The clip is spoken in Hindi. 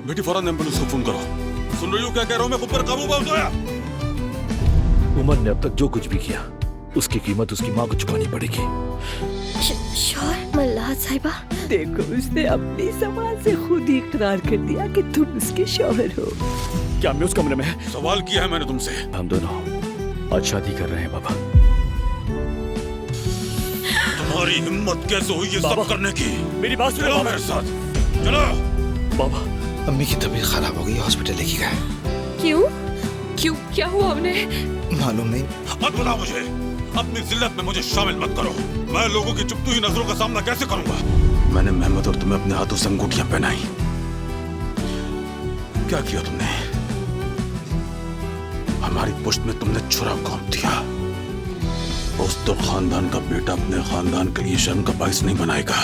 बेटी फौरन एम्बुलेंस को फोन करो। सुन रही हो क्या कह रहा हूँ मैं? खुद पर काबू पाओ या? उमर ने अब तक जो कुछ भी किया उसकी कीमत उसकी माँ को चुकानी पड़ेगी। शौहर मल्लाह साहिबा, देखो उसने अपनी ज़बान से खुद ही इकरार कर दिया कि तुम उसके शौहर हो। क्या मैं उस कमरे में? सवाल किया है मैंने तुमसे। हम दोनों आज शादी कर रहे हैं बाबा। तुम्हारी हिम्मत कैसे हुई ये सब करने की? मेरी बात सुनो। चलो मेरे साथ, चलो। बाबा, अम्मी की तबीयत खराब हो गई, हॉस्पिटल लेके गए। क्यों? क्यों, क्या हुआ उन्हें? मालूम नहीं। मत बुलाओ मुझे, अपनी जिल्लत में मुझे शामिल मत करो। मैं लोगों की चुपती हुई नजरों का सामना कैसे करूंगा? मैंने मेहमद और तुम्हें अपने हाथों से अंगूठियां पहनाई। क्या किया तुमने? हमारी पुश्त में तुमने छुरा घोंप दिया। उस तो खानदान का बेटा अपने खानदान के लिए शर्म का बाइस नहीं बनाएगा।